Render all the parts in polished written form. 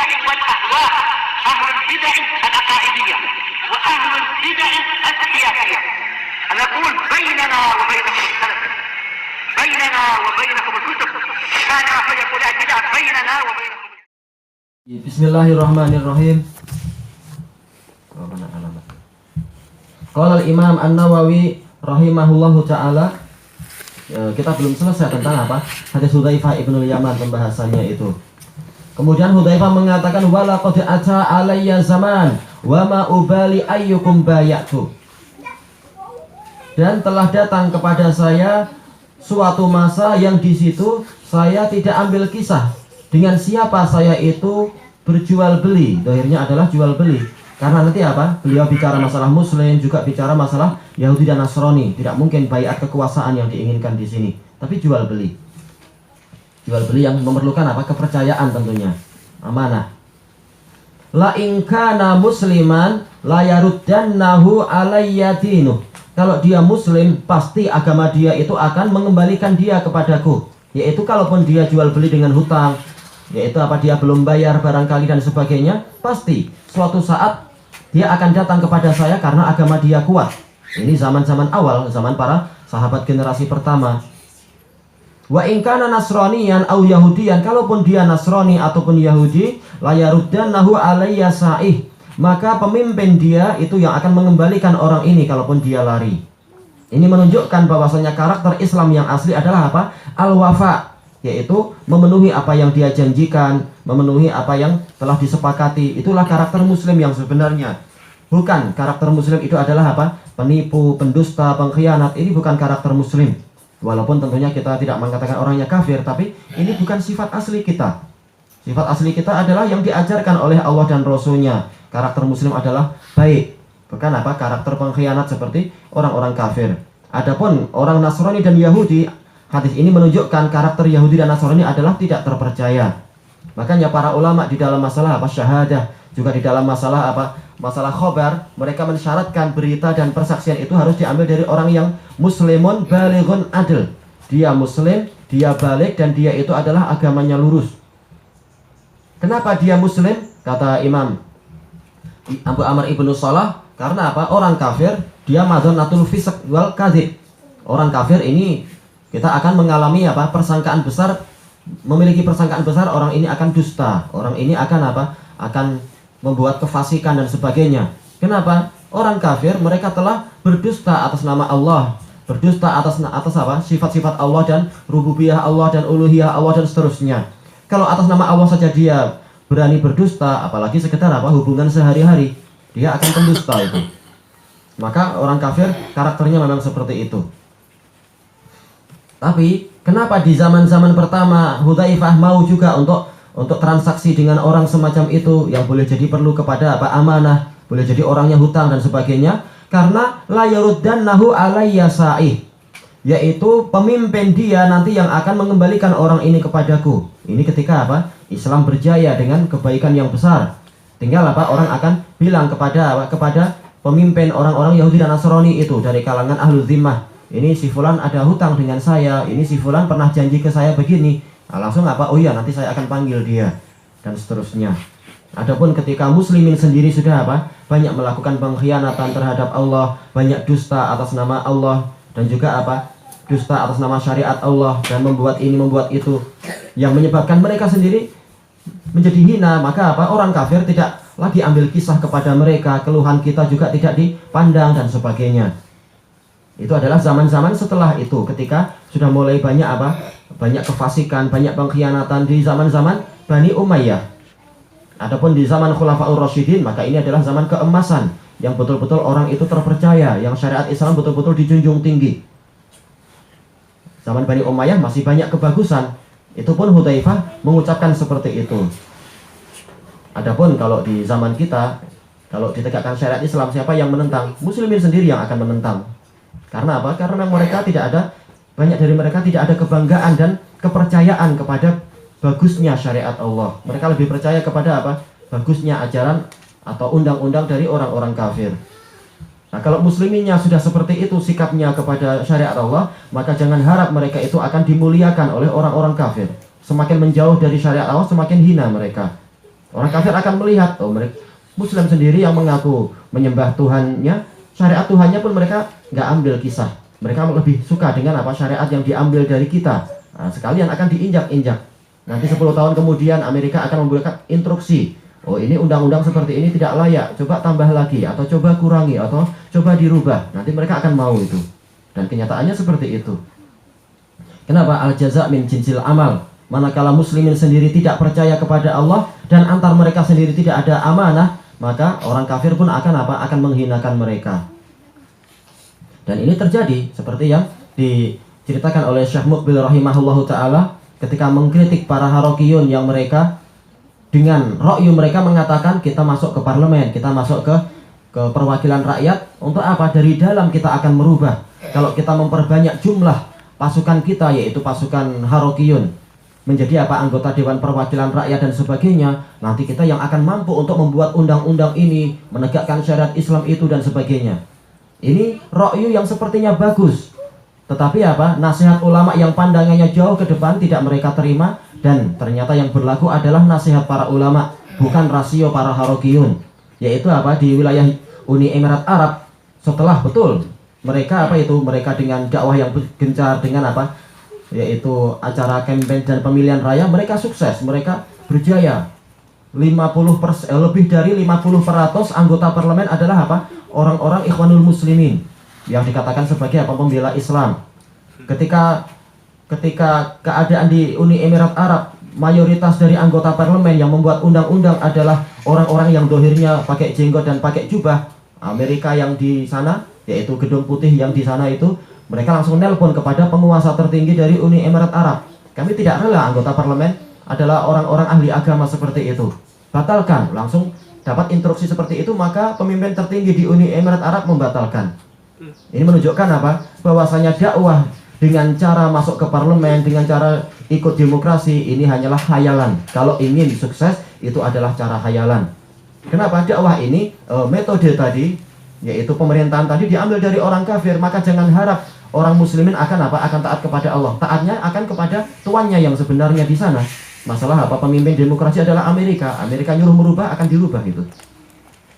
البدع والأهواء، أهل البدع العقائدية وأهل البدع السياسية. نقول بيننا وبينكم السلف، بيننا وبينكم الكتب، كان فيقول البدع بيننا وبينكم. Bismillahirrahmanirrahim. Qala al-Imam An-Nawawi rahimahullahu taala. Kita belum selesai tentang apa? Hadis Hudzaifah ibnul Yaman pembahasannya itu. Kemudian Hudzaifah mengatakan wala qad ata alayya zaman wa ma ubali ayyukum bayatu. Dan telah datang kepada saya suatu masa yang di situ saya tidak ambil kisah dengan siapa saya itu berjual beli. Dohirnya adalah jual beli. Karena nanti apa? Beliau bicara masalah Muslim, juga bicara masalah Yahudi dan Nasrani. Tidak mungkin baiat kekuasaan yang diinginkan di sini, tapi jual beli. Jual beli yang memerlukan apa? Kepercayaan tentunya, amanah. La in kana musliman la yaruddannahu alayya dinuh. Kalau dia Muslim, pasti agama dia itu akan mengembalikan dia kepadaku. Yaitu kalaupun dia jual beli dengan hutang, yaitu apa, dia belum bayar barangkali dan sebagainya, pasti suatu saat dia akan datang kepada saya karena agama dia kuat. Ini zaman-zaman awal, zaman para sahabat generasi pertama. Wa in kana nasraniyan au yahudiyan, kalaupun dia Nasrani ataupun Yahudi, la yaruddannahu alayya sa'ih, maka pemimpin dia itu yang akan mengembalikan orang ini kalaupun dia lari. Ini menunjukkan bahwasanya karakter Islam yang asli adalah apa? Al-wafa, yaitu memenuhi apa yang dia janjikan, memenuhi apa yang telah disepakati. Itulah karakter Muslim yang sebenarnya. Bukan karakter Muslim itu adalah apa? Penipu, pendusta, pengkhianat. Ini bukan karakter Muslim. Walaupun tentunya kita tidak mengatakan orangnya kafir, tapi ini bukan sifat asli kita. Sifat asli kita adalah yang diajarkan oleh Allah dan Rasul-Nya. Karakter Muslim adalah baik, bukan apa? Karakter pengkhianat seperti orang-orang kafir. Adapun orang Nasrani dan Yahudi, hadis ini menunjukkan karakter Yahudi dan Nasrani adalah tidak terpercaya. Makanya para ulama di dalam masalah apa? Syahadah, juga di dalam masalah apa? Masalah khobar, mereka mensyaratkan berita dan persaksian itu harus diambil dari orang yang muslimun balighun adil. Dia muslim, dia balik, dan dia itu adalah agamanya lurus. Kenapa dia muslim? Kata Imam Abu Amr ibnu Salah, karena apa? Orang kafir dia madzonatul fisq wal kadzib. Orang kafir ini kita akan mengalami apa? Persangkaan besar, memiliki persangkaan besar, orang ini akan dusta, orang ini akan apa? Akan membuat kefasikan dan sebagainya. Kenapa? Orang kafir mereka telah berdusta atas nama Allah, berdusta atas apa? Sifat-sifat Allah dan rububiyah Allah dan uluhiyah Allah dan seterusnya. Kalau atas nama Allah saja dia berani berdusta, apalagi sekedar apa? Hubungan sehari-hari, dia akan pendusta itu. Maka orang kafir karakternya memang seperti itu. Tapi kenapa di zaman-zaman pertama Hudzaifah mau juga untuk transaksi dengan orang semacam itu, yang boleh jadi perlu kepada apa? Amanah, boleh jadi orangnya hutang dan sebagainya. Karena la yaruddannahu alayya sa'ih, yaitu pemimpin dia nanti yang akan mengembalikan orang ini kepadaku. Ini ketika apa? Islam berjaya dengan kebaikan yang besar. Tinggal apa? Orang akan bilang kepada apa? Kepada pemimpin orang-orang Yahudi dan Nasrani itu dari kalangan ahlul zimmah, ini si fulan ada hutang dengan saya, ini si fulan pernah janji ke saya begini. Nah, langsung apa? Oh iya, nanti saya akan panggil dia dan seterusnya. Adapun ketika muslimin sendiri sudah apa? Banyak melakukan pengkhianatan terhadap Allah, banyak dusta atas nama Allah, dan juga apa? Dusta atas nama syariat Allah, dan membuat ini membuat itu, yang menyebabkan mereka sendiri menjadi hina. Maka apa? Orang kafir tidak lagi ambil kisah kepada mereka, keluhan kita juga tidak dipandang dan sebagainya. Itu adalah zaman-zaman setelah itu, ketika sudah mulai banyak apa? Banyak kefasikan, banyak pengkhianatan di zaman-zaman Bani Umayyah. Adapun di zaman Khulafaur Rasyidin, maka ini adalah zaman keemasan, yang betul-betul orang itu terpercaya, yang syariat Islam betul-betul dijunjung tinggi. Zaman Bani Umayyah masih banyak kebagusan. Itu pun Hudzaifah mengucapkan seperti itu. Adapun kalau di zaman kita, kalau ditegakkan syariat Islam, siapa yang menentang? Muslimin sendiri yang akan menentang. Karena apa? Karena mereka tidak ada, banyak dari mereka tidak ada kebanggaan dan kepercayaan kepada bagusnya syariat Allah. Mereka lebih percaya kepada apa? Bagusnya ajaran atau undang-undang dari orang-orang kafir. Nah, kalau musliminnya sudah seperti itu sikapnya kepada syariat Allah, maka jangan harap mereka itu akan dimuliakan oleh orang-orang kafir. Semakin menjauh dari syariat Allah, semakin hina mereka. Orang kafir akan melihat, oh mereka Muslim sendiri yang mengaku menyembah Tuhannya, syariat Tuhannya pun mereka nggak ambil kisah. Mereka lebih suka dengan apa syariat yang diambil dari kita. Nah, sekalian akan diinjak-injak. Nanti 10 tahun kemudian Amerika akan memberikan instruksi. Oh ini undang-undang seperti ini tidak layak, coba tambah lagi, atau coba kurangi, atau coba dirubah. Nanti mereka akan mau itu. Dan kenyataannya seperti itu. Kenapa? Al-jaza' min jinsil amal. Manakala muslimin sendiri tidak percaya kepada Allah dan antar mereka sendiri tidak ada amanah, maka orang kafir pun akan apa? Akan menghinakan mereka. Dan ini terjadi seperti yang diceritakan oleh Syekh Muqbil rahimahullahu ta'ala ketika mengkritik para Harokiyun yang mereka dengan ra'yu mereka mengatakan kita masuk ke parlemen, kita masuk ke perwakilan rakyat untuk apa? Dari dalam kita akan merubah. Kalau kita memperbanyak jumlah pasukan kita, yaitu pasukan Harokiyun, menjadi apa? Anggota Dewan Perwakilan Rakyat dan sebagainya, nanti kita yang akan mampu untuk membuat undang-undang ini, menegakkan syariat Islam itu dan sebagainya. Ini ra'yu yang sepertinya bagus, tetapi apa? Nasihat ulama yang pandangannya jauh ke depan tidak mereka terima, dan ternyata yang berlaku adalah nasihat para ulama, bukan rasio para Harokiyun, yaitu apa? Di wilayah Uni Emirat Arab, setelah betul mereka apa itu? Mereka dengan dakwah yang gencar, dengan apa? Yaitu acara kampanye dan pemilihan raya, mereka sukses, mereka berjaya. 50%, lebih dari 50% anggota parlemen adalah apa? Orang-orang Ikhwanul Muslimin yang dikatakan sebagai apa? Pembela Islam. Ketika keadaan di Uni Emirat Arab, mayoritas dari anggota parlemen yang membuat undang-undang adalah orang-orang yang dohirnya pakai jenggot dan pakai jubah. Amerika yang di sana, yaitu Gedung Putih yang di sana itu, mereka langsung nelpon kepada penguasa tertinggi dari Uni Emirat Arab. Kami tidak rela anggota parlemen adalah orang-orang ahli agama seperti itu. Batalkan, langsung dapat instruksi seperti itu, maka pemimpin tertinggi di Uni Emirat Arab membatalkan. Ini menunjukkan apa? Bahwasanya dakwah dengan cara masuk ke parlemen, dengan cara ikut demokrasi, ini hanyalah khayalan. Kalau ingin sukses, itu adalah cara khayalan. Kenapa? Dakwah ini, metode tadi, yaitu pemerintahan tadi diambil dari orang kafir, maka jangan harap orang muslimin akan apa? Akan taat kepada Allah. Taatnya akan kepada tuannya yang sebenarnya di sana. Masalah apa? Pemimpin demokrasi adalah Amerika. Amerika nyuruh merubah, akan dirubah itu.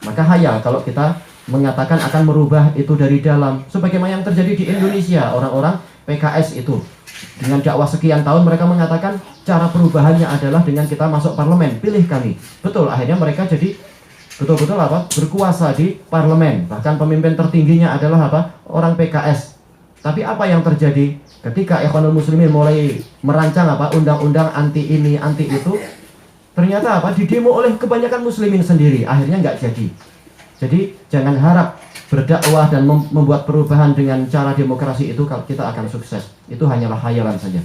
Maka hayal kalau kita mengatakan akan merubah itu dari dalam, sebagaimana yang terjadi di Indonesia. Orang-orang PKS itu dengan dakwah sekian tahun mereka mengatakan cara perubahannya adalah dengan kita masuk parlemen, pilih kami. Betul, akhirnya mereka jadi betul-betul apa? Berkuasa di parlemen. Bahkan pemimpin tertingginya adalah apa? Orang PKS. Tapi apa yang terjadi ketika Ikhwanul Muslimin mulai merancang apa? Undang-undang anti ini, anti itu, ternyata apa? Didemo oleh kebanyakan muslimin sendiri. Akhirnya nggak jadi. Jadi jangan harap berdakwah dan membuat perubahan dengan cara demokrasi itu kalau kita akan sukses. Itu hanyalah khayalan saja.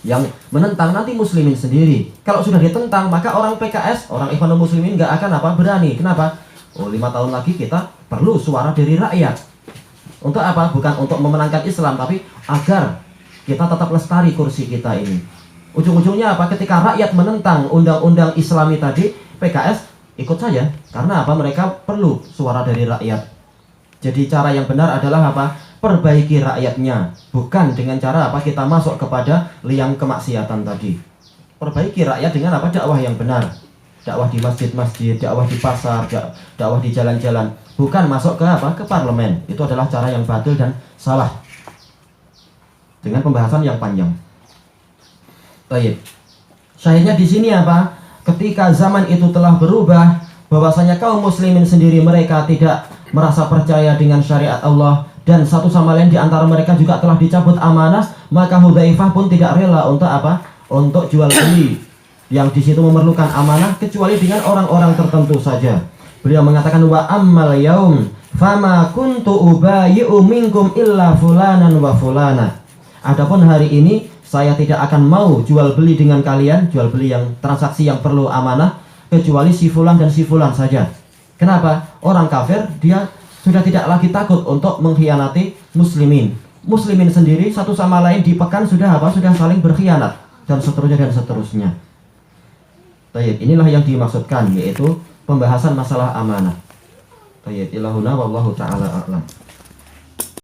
Yang menentang nanti muslimin sendiri. Kalau sudah ditentang, maka orang PKS, orang Ikhwanul Muslimin nggak akan apa? Berani. Kenapa? Oh, 5 tahun lagi kita perlu suara dari rakyat. Untuk apa? Bukan untuk memenangkan Islam, tapi agar kita tetap lestari kursi kita ini. Ujung-ujungnya apa? Ketika rakyat menentang undang-undang Islami tadi, PKS ikut saja. Karena apa? Mereka perlu suara dari rakyat. Jadi cara yang benar adalah apa? Perbaiki rakyatnya, bukan dengan cara apa? Kita masuk kepada liang kemaksiatan tadi. Perbaiki rakyat dengan apa? Dakwah yang benar. Dakwah di masjid-masjid, dakwah di pasar, dakwah di jalan-jalan. Bukan masuk ke apa? Ke parlemen. Itu adalah cara yang batil dan salah. Dengan pembahasan yang panjang. Baik. Syahidnya di sini apa? Ketika zaman itu telah berubah, bahwasanya kaum muslimin sendiri mereka tidak merasa percaya dengan syariat Allah, dan satu sama lain di antara mereka juga telah dicabut amanah, maka Hudzaifah pun tidak rela untuk apa? Untuk jual beli yang di situ memerlukan amanah, kecuali dengan orang-orang tertentu saja. Beliau mengatakan wa ammal yaum fama kuntu ubayyi'u minkum illa fulanan wa fulana. Adapun hari ini saya tidak akan mau jual beli dengan kalian, jual beli yang transaksi yang perlu amanah, kecuali si fulan dan si fulan saja. Kenapa? Orang kafir dia sudah tidak lagi takut untuk mengkhianati muslimin. Muslimin sendiri satu sama lain di pekan sudah apa? Sudah saling berkhianat dan seterusnya dan seterusnya. Baik, inilah yang dimaksudkan, yaitu pembahasan masalah amanah. Baik, ilahuna wallahu ta'ala a'lam.